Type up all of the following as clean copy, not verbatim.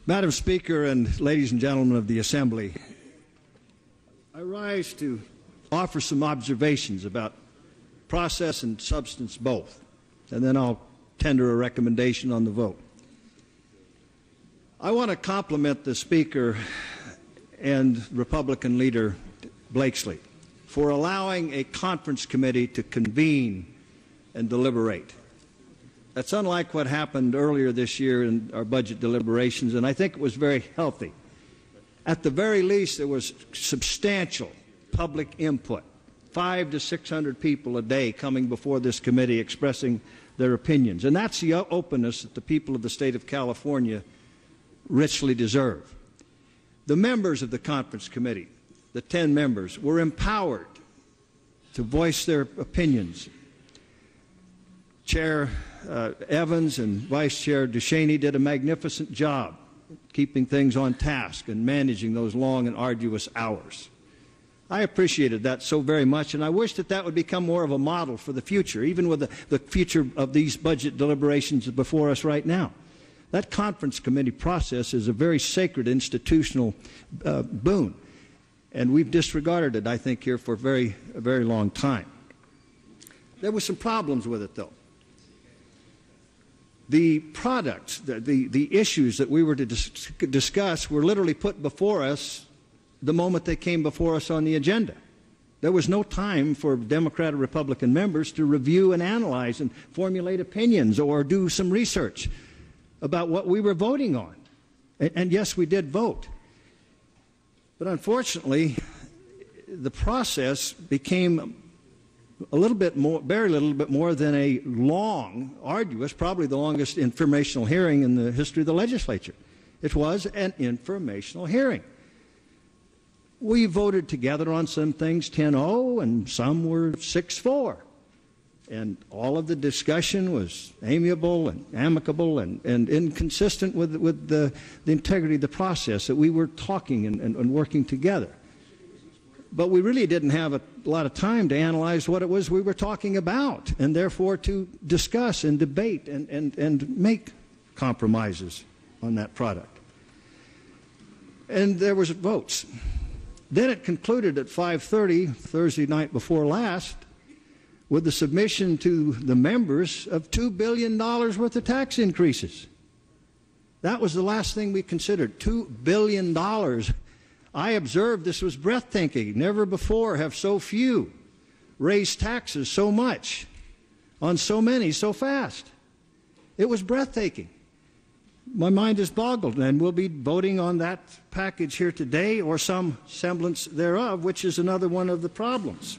Madam Speaker and ladies and gentlemen of the Assembly, I rise to offer some observations about process and substance both, and then I'll tender a recommendation on the vote. I want to compliment the Speaker and Republican leader Blakesley for allowing a conference committee to convene and deliberate. That's unlike what happened earlier this year in our budget deliberations, and I think it was very healthy. At the very least, there was substantial public input, 500 to 600 people a day coming before this committee expressing their opinions. And that's the openness that the people of the state of California richly deserve. The members of the conference committee, the 10 members, were empowered to voice their opinions. Chair Evans and Vice Chair Ducheney did a magnificent job keeping things on task and managing those long and arduous hours. I appreciated that so very much, and I wish that that would become more of a model for the future, even with the future of these budget deliberations before us right now. That conference committee process is a very sacred institutional boon, and we've disregarded it, I think, here for a very long time. There were some problems with it, though. The products, the issues that we were to discuss were literally put before us the moment they came before us on the agenda. There was no time for Democrat or Republican members to review and analyze and formulate opinions or do some research about what we were voting on. And yes, we did vote. But unfortunately, the process became a little bit more, very little bit more than a long, arduous, probably the longest informational hearing in the history of the legislature. It was an informational hearing. We voted together on some things 10-0 and some were 6-4. And all of the discussion was amiable and amicable and inconsistent with the integrity of the process that we were talking and working together. But we really didn't have a lot of time to analyze what it was we were talking about, and therefore to discuss and debate and make compromises on that product. And there was votes. Then it concluded at 5:30, Thursday night before last, with the submission to the members of $2 billion worth of tax increases. That was the last thing we considered, $2 billion. I observed this was breathtaking. Never before have so few raised taxes so much on so many so fast. It was breathtaking. My mind is boggled, and we'll be voting on that package here today or some semblance thereof, which is another one of the problems.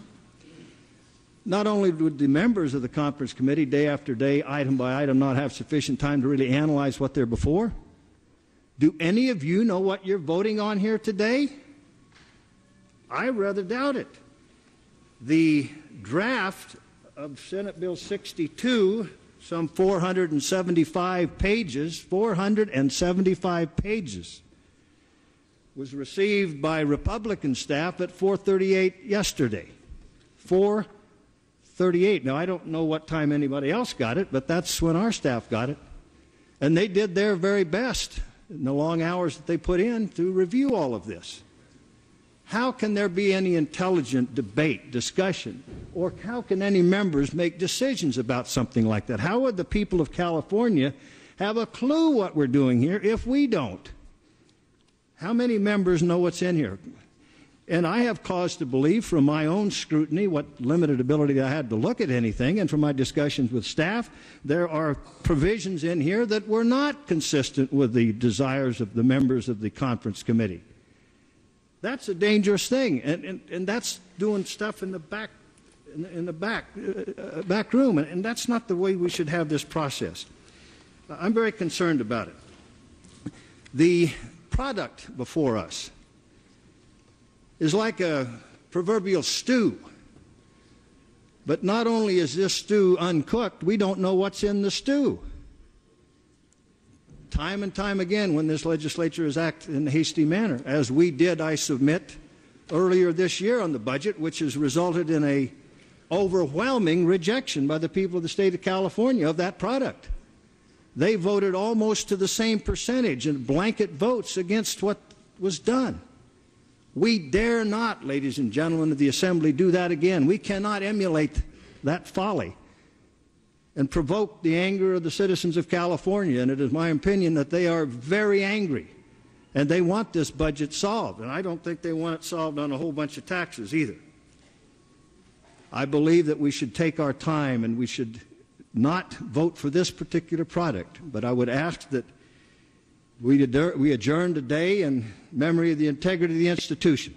Not only would the members of the conference committee day after day, item by item, not have sufficient time to really analyze what they're before, do any of you know what you're voting on here today? I rather doubt it. The draft of Senate Bill 62, some 475 pages, was received by Republican staff at 4:38 yesterday. 4:38. Now, I don't know what time anybody else got it, but that's when our staff got it. And they did their very best in the long hours that they put in to review all of this. How can there be any intelligent debate, discussion, or how can any members make decisions about something like that? How would the people of California have a clue what we're doing here if we don't? How many members know what's in here? And I have cause to believe from my own scrutiny, what limited ability I had to look at anything, and from my discussions with staff, there are provisions in here that were not consistent with the desires of the members of the conference committee. That's a dangerous thing, and that's doing stuff in the back room, and that's not the way we should have this process. I'm very concerned about it. The product before us is like a proverbial stew. But not only is this stew uncooked, we don't know what's in the stew. Time and time again, when this legislature has acted in a hasty manner, as we did, I submit, earlier this year on the budget, which has resulted in a overwhelming rejection by the people of the state of California of that product. They voted almost to the same percentage in blanket votes against what was done. We dare not, ladies and gentlemen of the Assembly, do that again. We cannot emulate that folly and provoke the anger of the citizens of California. And it is my opinion that they are very angry, and they want this budget solved. And I don't think they want it solved on a whole bunch of taxes either. I believe that we should take our time and we should not vote for this particular product. But I would ask that we adjourn today in memory of the integrity of the institution.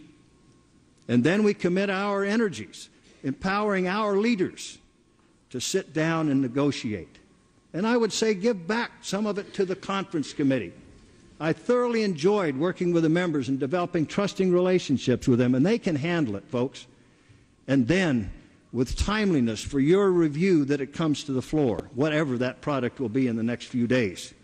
And then we commit our energies, empowering our leaders to sit down and negotiate. And I would say give back some of it to the conference committee. I thoroughly enjoyed working with the members and developing trusting relationships with them, and they can handle it, folks. And then, with timeliness for your review, that it comes to the floor, whatever that product will be in the next few days.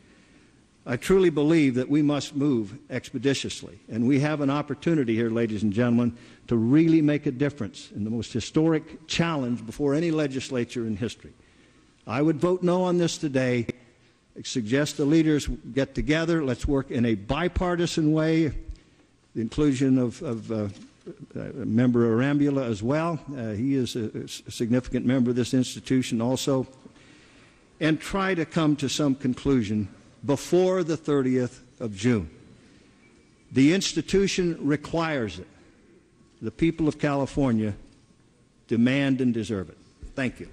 I truly believe that we must move expeditiously, and we have an opportunity here, ladies and gentlemen, to really make a difference in the most historic challenge before any legislature in history. I would vote no on this today. I suggest the leaders get together. Let's work in a bipartisan way. The inclusion of Member Arambula as well. He is a significant member of this institution also. And try to come to some conclusion before the 30th of June. The institution requires it. The people of California demand and deserve it. Thank you.